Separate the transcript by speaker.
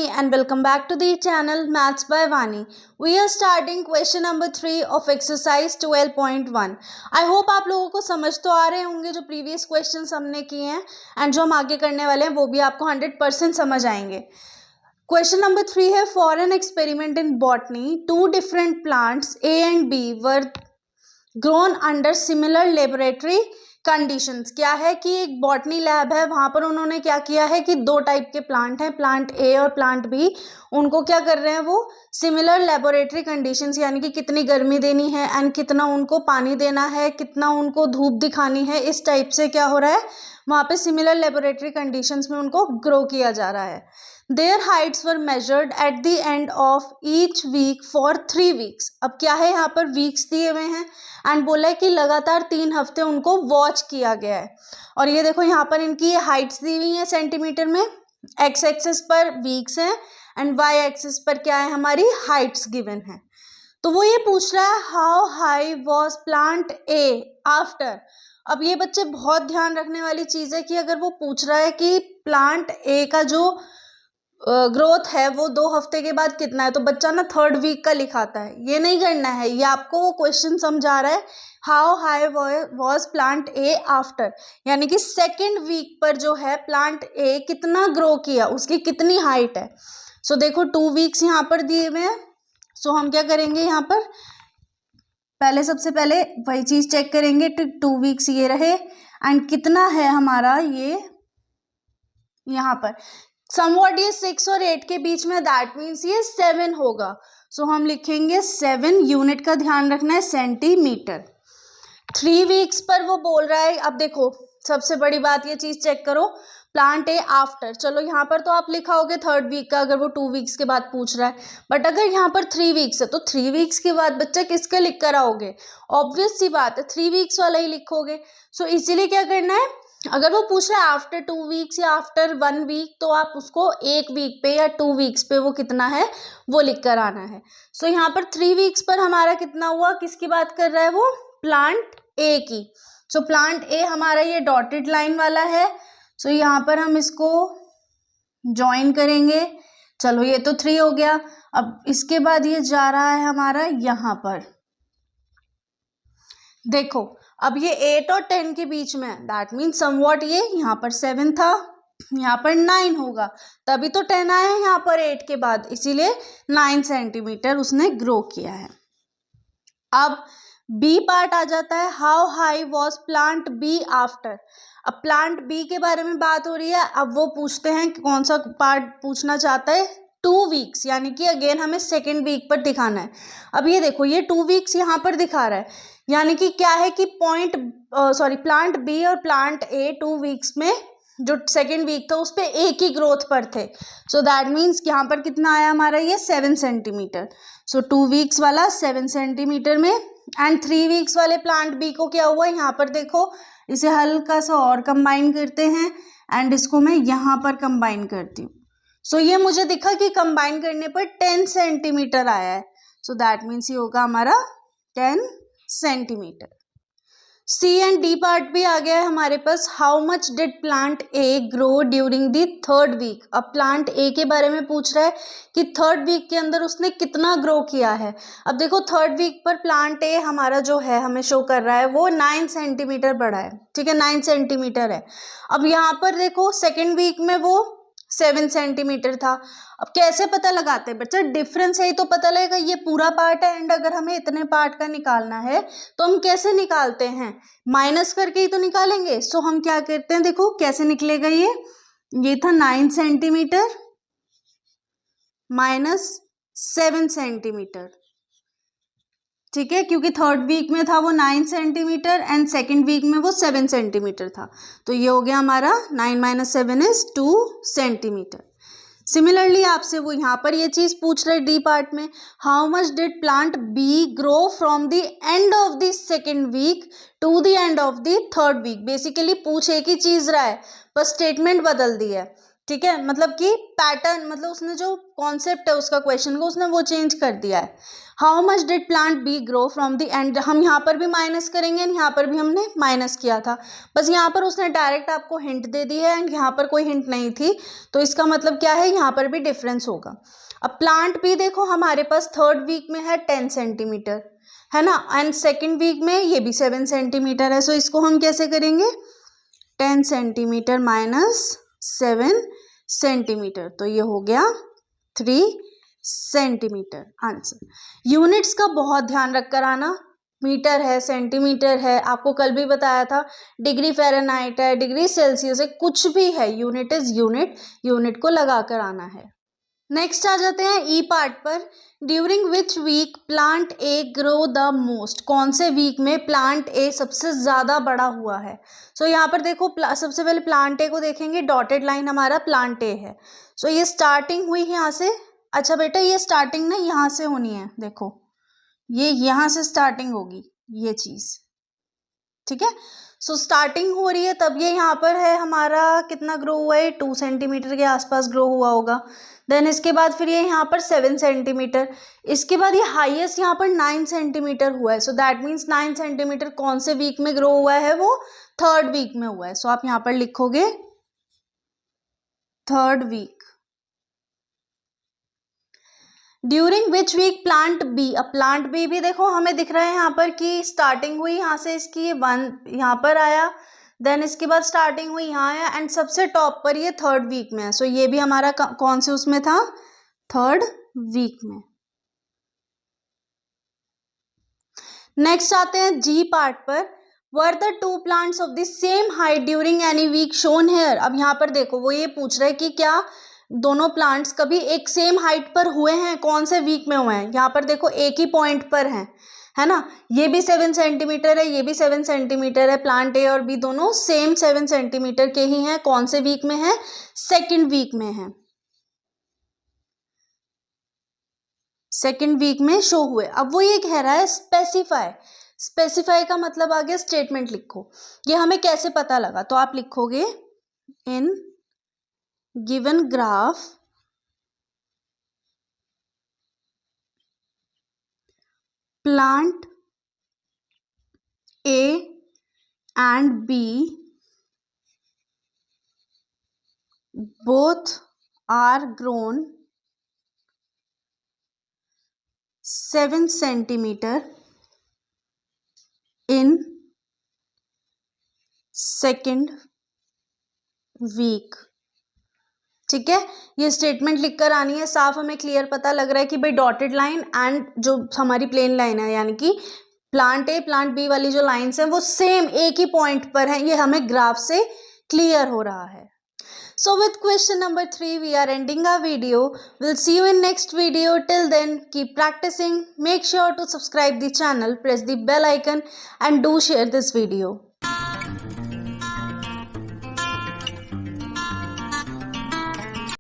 Speaker 1: and welcome back to the channel Maths by Vani. We are starting question number 3 of exercise 12.1. I hope आप लोगों को समझ तो आ रहे होंगे जो previous questions हमने किए हैं and जो हम आगे करने वाले हैं वो भी आपको 100% समझ आएंगे. Question number 3 है for an experiment in botany, two different plants A and B were grown under similar laboratory conditions. क्या है कि एक बॉटनी लैब है, वहां पर उन्होंने क्या किया है कि दो टाइप के प्लांट हैं, प्लांट ए और प्लांट बी. उनको क्या कर रहे हैं, वो सिमिलर लेबोरेटरी कंडीशंस यानी कि कितनी गर्मी देनी है एंड कितना उनको पानी देना है, कितना उनको धूप दिखानी है, इस टाइप से क्या हो रहा है वहां पे सिमिलर लेबोरेटरी कंडीशंस में उनको ग्रो किया जा रहा है. Their heights were measured at the end of each week for 3 weeks. अब क्या है यहाँ पर वीक्स दिए हुए हैं एंड बोला है कि लगातार 3 हफ्ते उनको वॉच किया गया है. और ये देखो यहाँ पर इनकी ये हाइट्स दी हुई है सेंटीमीटर में. एक्स एक्सिस पर वीक्स हैं एंड वाई एक्सिस पर क्या है हमारी हाइट्स गिवन है. तो वो ये पूछ रहा है how high was plant A after. अब ये बच्चे बहुत ध्यान रखने वाली चीज है कि अगर वो पूछ रहा है कि प्लांट ए का जो ग्रोथ है वो 2 हफ्ते के बाद कितना है, तो बच्चा ना 3rd वीक का लिखाता है. ये नहीं करना है, ये आपको वो क्वेश्चन समझा रहा है how high was plant A after, यानी कि 2nd वीक पर जो है प्लांट ए कितना ग्रो किया, उसकी कितनी हाइट है. सो देखो 2 वीक्स यहाँ पर दिए हुए हैं. सो हम क्या करेंगे यहाँ पर पहले सबसे पहले वही चीज चेक करेंगे. 2 वीक्स ये रहे एंड कितना है हमारा ये यहाँ पर समवॉट ये 6 और 8 के बीच में, दैट मीन्स ये 7 होगा. सो हम लिखेंगे 7. यूनिट का ध्यान रखना है सेंटीमीटर. 3 वीक्स पर वो बोल रहा है. अब देखो सबसे बड़ी बात ये चीज चेक करो, प्लांट ए आफ्टर. चलो यहाँ पर तो आप लिखाओगे 3rd वीक का अगर वो 2 वीक्स के बाद पूछ रहा है, बट अगर यहाँ पर 3 वीक्स है तो 3 वीक्स के बाद बच्चा किसके लिख कर आओगे, ऑब्वियस सी बात है 3 वीक्स वाला ही लिखोगे. सो इसीलिए क्या करना है, अगर वो पूछ रहा है आफ्टर 2 वीक्स या आफ्टर 1 वीक तो आप उसको 1 वीक पे या 2 वीक्स पे वो कितना है वो लिख कर आना है. सो यहाँ पर 3 वीक्स पर हमारा कितना हुआ, किसकी बात कर रहा है वो, प्लांट ए की. सो प्लांट ए हमारा ये डॉटेड लाइन वाला है. सो यहाँ पर हम इसको ज्वाइन करेंगे. चलो ये तो 3 हो गया. अब इसके बाद ये जा रहा है हमारा यहाँ पर, देखो अब ये 8 और 10 के बीच में है, दैट मीन्स समवॉट ये यहाँ पर 7 था, यहाँ पर 9 होगा, तभी तो 10 आया है यहाँ पर 8 के बाद, इसीलिए 9 सेंटीमीटर उसने ग्रो किया है. अब बी पार्ट आ जाता है, how high was plant b after. अब प्लांट बी के बारे में बात हो रही है. अब वो पूछते हैं कि कौन सा पार्ट पूछना चाहता है, 2 वीक्स, यानी कि अगेन हमें 2nd वीक पर दिखाना है. अब ये देखो ये 2 वीक्स यहाँ पर दिखा रहा है, यानी कि क्या है कि प्लांट बी और प्लांट ए 2 वीक्स में जो 2nd वीक था उस पर एक ही ग्रोथ पर थे. सो दैट मीन्स यहाँ पर कितना आया हमारा ये 7 सेंटीमीटर. सो 2 वीक्स वाला 7 सेंटीमीटर में एंड 3 वीक्स वाले प्लांट बी को क्या हुआ, यहाँ पर देखो इसे हल्का सा और कंबाइन करते हैं एंड इसको मैं यहाँ पर कंबाइन करती हूँ. सो ये मुझे दिखा कि कंबाइन करने पर 10 सेंटीमीटर आया है. सो दैट मीन्स ये होगा हमारा 10 centimetre. C and D part भी आ गया है हमारे पास. How much did plant A grow during the 3rd वीक. अब प्लांट ए के बारे में पूछ रहा है कि 3rd वीक के अंदर उसने कितना ग्रो किया है. अब देखो 3rd वीक पर प्लांट ए हमारा जो है हमें शो कर रहा है वो 9 सेंटीमीटर बड़ा है, ठीक है 9 सेंटीमीटर है. अब यहाँ पर देखो 2nd वीक में वो 7 सेंटीमीटर था. अब कैसे पता लगाते हैं बच्चा, डिफरेंस है ही तो पता लगेगा. ये पूरा पार्ट है एंड अगर हमें इतने पार्ट का निकालना है तो हम कैसे निकालते हैं, माइनस करके ही तो निकालेंगे. सो हम क्या करते हैं, देखो कैसे निकलेगा ये था 9 सेंटीमीटर माइनस 7 सेंटीमीटर, ठीक है, क्योंकि 3rd वीक में था वो 9 सेंटीमीटर एंड 2nd वीक में वो 7 सेंटीमीटर था. तो ये हो गया हमारा 9 - 7 इज 2 सेंटीमीटर. सिमिलरली आपसे वो यहाँ पर ये चीज पूछ रहे डी पार्ट में, how much did plant b grow from the end of the 2nd week to the end of the 3rd week. Basically पूछ एक ही चीज रहा है, बस स्टेटमेंट बदल दी है. ठीक है, मतलब कि पैटर्न, मतलब उसने जो कॉन्सेप्ट है उसका क्वेश्चन को उसने वो चेंज कर दिया है। How much did plant b grow from the and, हम यहाँ पर भी माइनस करेंगे एंड यहाँ पर भी हमने माइनस किया था, बस यहाँ पर उसने डायरेक्ट आपको हिंट दे दी है एंड यहाँ पर कोई हिंट नहीं थी, तो इसका मतलब क्या है, यहाँ पर भी डिफरेंस होगा। अब प्लांट बी देखो हमारे पास थर्ड वीक में है 10 सेंटीमीटर, है ना, एंड सेकेंड वीक में ये भी 7 सेंटीमीटर है, सो इसको हम कैसे करेंगे, 10 सेंटीमीटर माइनस 7 सेंटीमीटर, तो ये हो गया 3 सेंटीमीटर आंसर। यूनिट्स का बहुत ध्यान रख कर आना, मीटर है, सेंटीमीटर है, आपको कल भी बताया था, डिग्री फ़ारेनहाइट है, डिग्री सेल्सियस है, कुछ भी है, यूनिट इज यूनिट, यूनिट को लगा कर आना है। नेक्स्ट आ जाते हैं ई पार्ट पर। During which week plant A grow the most, कौन से वीक में प्लांट ए सबसे ज़्यादा बड़ा हुआ है। सो यहाँ पर देखो सबसे पहले प्लांट ए को देखेंगे, डॉटेड लाइन हमारा प्लांट ए है, सो ये स्टार्टिंग हुई यहाँ से, अच्छा बेटा ये स्टार्टिंग ना यहाँ से होनी है, देखो ये यहाँ से स्टार्टिंग होगी ये चीज़, ठीक है, सो स्टार्टिंग हो रही है, तब ये यहाँ पर है हमारा कितना ग्रो हुआ है, 2 सेंटीमीटर के आसपास ग्रो हुआ होगा, देन इसके बाद फिर ये यहाँ पर 7 सेंटीमीटर, इसके बाद ये हाईएस्ट यहाँ पर 9 सेंटीमीटर हुआ है, सो दैट मीन्स 9 सेंटीमीटर कौन से वीक में ग्रो हुआ है, वो थर्ड वीक में हुआ है, सो आप यहाँ पर लिखोगे third week. During which week plant b, अब प्लांट बी भी देखो हमें दिख रहा है यहाँ पर कि स्टार्टिंग हुई यहाँ से इसकी 1 यहाँ पर आया, देन इसके बाद स्टार्टिंग हुई यहाँ आया एंड सबसे टॉप पर ये थर्ड वीक में है, सो ये भी हमारा कौन से उसमें था, थर्ड वीक में। नेक्स्ट आते हैं जी पार्ट पर। Were the 2 plants of the same height during any week shown here, अब यहाँ पर देखो वो ये पूछ रहे हैं कि क्या दोनों प्लांट्स कभी एक सेम हाइट पर हुए हैं, कौन से वीक में हुए हैं, यहाँ पर देखो एक ही पॉइंट पर हैं, है ना, ये भी 7 सेंटीमीटर है, ये भी 7 सेंटीमीटर है, प्लांट ए और बी दोनों सेम 7 सेंटीमीटर के ही हैं, कौन से वीक में है, सेकेंड वीक में है, सेकेंड वीक में शो हुए। अब वो ये कह रहा है स्पेसिफाई, स्पेसिफाई का मतलब आ गया स्टेटमेंट लिखो, ये हमें कैसे पता लगा, तो आप लिखोगे in given graph plant A and B both are grown 7 centimeter in second week, ठीक है, ये स्टेटमेंट लिखकर आनी है, साफ हमें क्लियर पता लग रहा है कि भाई डॉटेड लाइन एंड जो हमारी प्लेन लाइन है, यानी कि प्लांट ए प्लांट बी वाली जो लाइन्स हैं वो सेम एक ही पॉइंट पर हैं, ये हमें ग्राफ से क्लियर हो रहा है। So with question number 3 we are ending our video. We'll see you in next video. Till then keep practicing. Make sure to subscribe the channel, press the bell icon and do share this video.